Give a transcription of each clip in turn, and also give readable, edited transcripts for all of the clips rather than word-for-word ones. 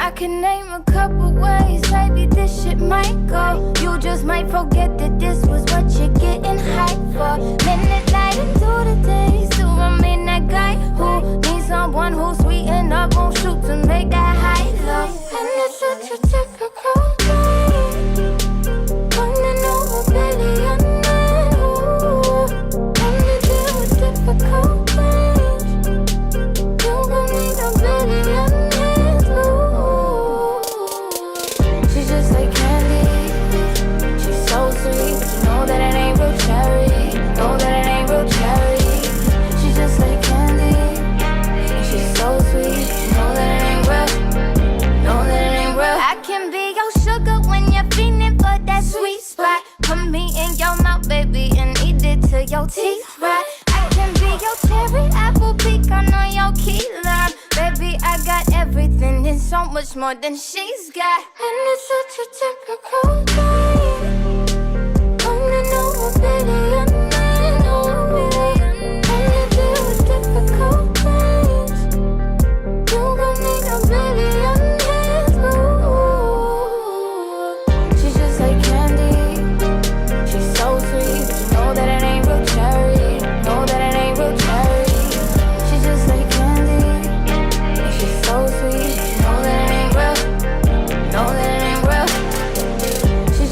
I can name a couple ways, baby, this shit might go. You just might forget that this was what you're getting hyped for. Minute light into the day, still remain that guy who needs someone who's sweet and up, won't shoot to make that high low. And it's such a typical day, running over billionaire. Wanna deal with difficult things, you gon' need a billionaire. She's just like candy, she's so sweet. You know that it ain't real cherry, know that it ain't real cherry. She's just like candy, and she's so sweet. You know that it ain't real, know that it ain't real. I can be your sugar when you're feeling for that sweet spot. Put me in your mouth, baby, and eat it till your teeth rot. I can be your cherry, apple, pecan on your key lime. Baby, I got everything and so much more than she's got. And it's such a typical day, running over billionaire. And you deal with difficult things, you gon' need a billionaire. She's just like candy, she's so sweet. You know that it ain't real cherry, know that it ain't real cherry. She's just like candy, and she's so sweet. You know that it ain't real, know that it ain't real. She's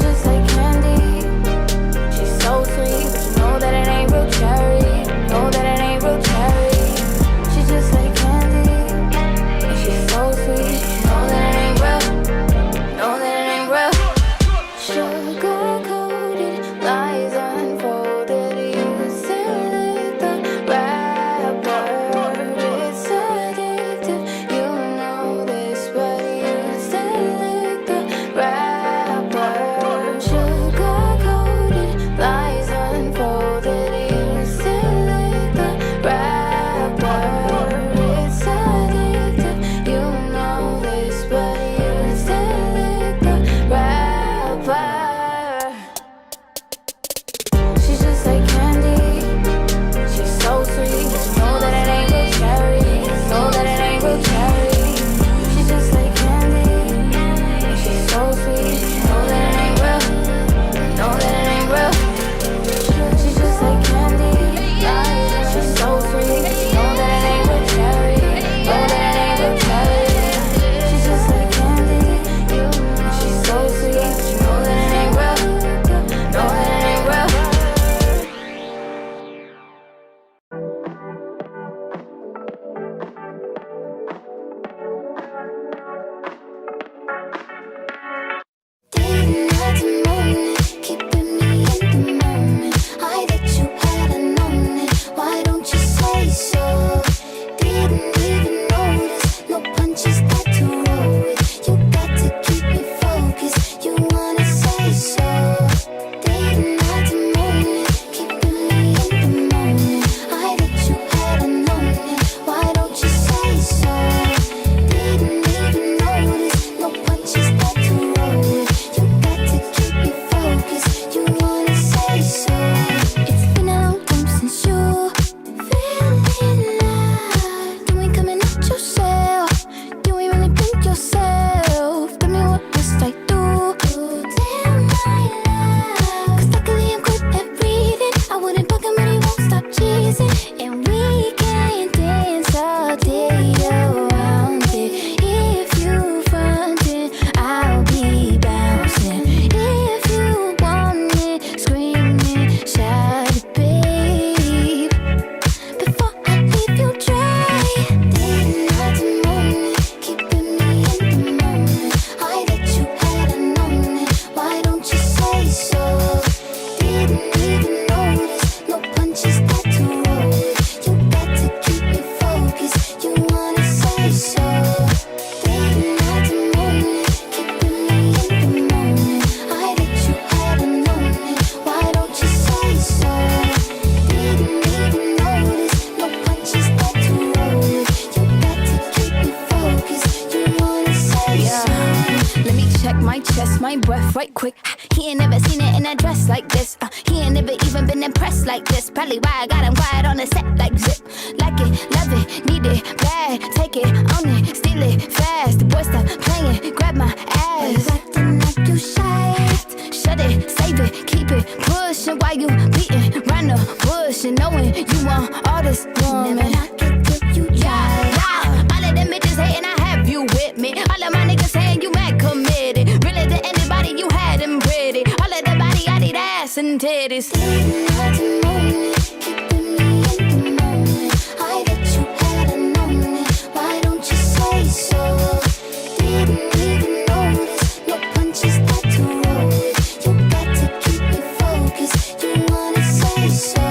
check my chest, my breath right quick. He ain't never seen it in a dress like this. He ain't never even been impressed like this. Probably why I got him quiet on the set like zip. Like it, love it, need it, bad. Take it, own it, steal it, fast. The boy stop playing, grab my ass. You acting like you shy. Shut it, save it, keep it pushing while you beating round the bush and knowing you want all this woman. Never knock it till you try. Yeah. All of them bitches hating, I have you with me. All of my niggas saying you mad committed. Really to anybody, you had them pretty. All of the body, I need ass and titties. Didn't have to know me, keeping me in the moment. I bet you had a known it. Why don't you say so? Didn't even notice, no punches that to roll with. You got to keep it focused. You wanna say so?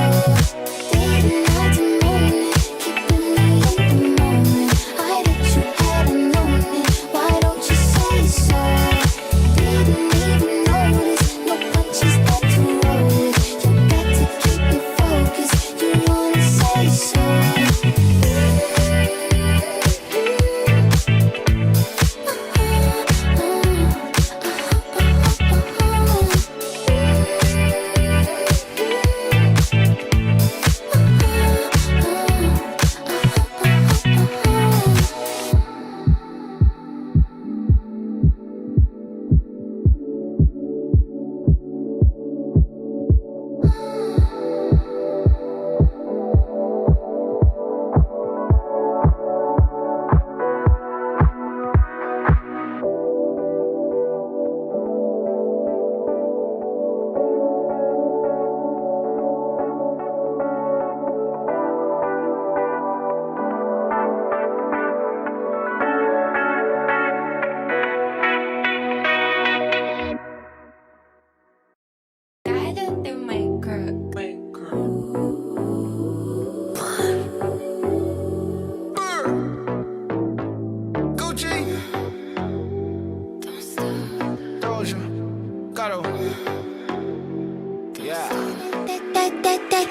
Didn't have to know me, keeping me in the moment. I bet you had a known it. Why don't you say so? Didn't even notice, no punches that to roll with. You got to keep it focused. You wanna say so?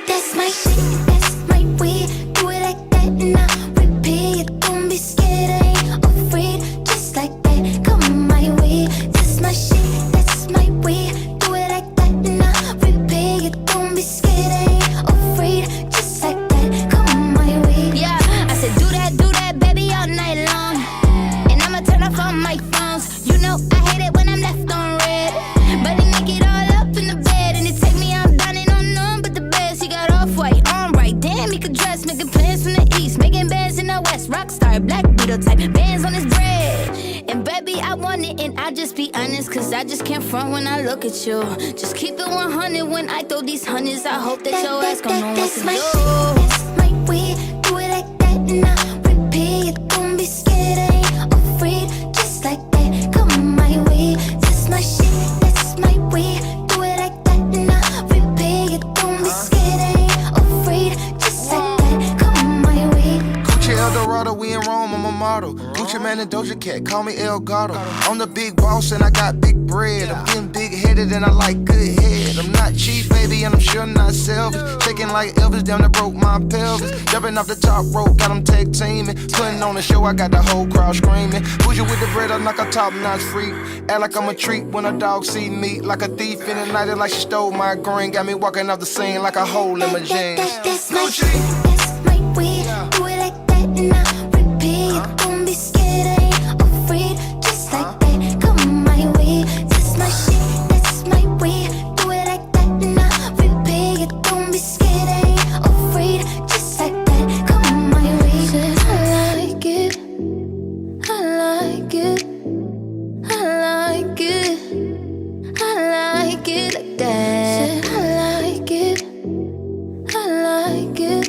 That's my shit, that's my way. Do it like that and I repeat it. Don't be scared, I ain't afraid. Just like that, come my way. That's my shit, that's my way. Do it like that and I repeat it. Don't be scared, I ain't afraid. Just like that, come my way. Yeah, I said do that, baby, all night long. And I'ma turn off all my phones. You know I hate it when I'm left on red. But he make it all up in the bed. And it take me out dining on none but the best. He got off-white, on right. Damn, he could dress, making plans from the east, making bands in the west. Rockstar, black beetle type, bands on his bread. And baby, I want it, and I just be honest, cause I just can't front when I look at you. Just keep it 100 when I throw these hundreds. I hope that your ass gon' know what to do. That's my way, do it like that and I repeat it. Don't be scared, I ain't afraid. Just like that, come my way. That's my shit, that's my way. Do it like that and I repeat it. Don't be scared, I ain't afraid. Just like that, come my way. Gucci Eldorado, we in Rome, I'm a model. Gucci Man and Doja Cat, call me El Gato. I'm the big boss and I got big bread. I'm getting big-headed and I like good head. I'm not cheap, baby, and I'm sure not selfish. Shaking like Elvis, damn, that broke my pelvis. Jumping off the top rope, got them tag teaming. Putting on the show, I got the whole crowd screaming. Bougie with the bread, I'm like a top-notch freak. Act like I'm a treat when a dog see me. Like a thief in the night, like she stole my green. Got me walking off the scene like a hole in my jeans. That's my shit, that's my way. Do it like that and I repeat it. Don't be scared, I ain't afraid. Just like that, come my way. That's my shit, that's my way. Do it like that and I repeat it. Don't be scared, I ain't afraid. Just like that, come my way. Said I like it, I like it, I like it, I like it like that. Said I like it, I like it.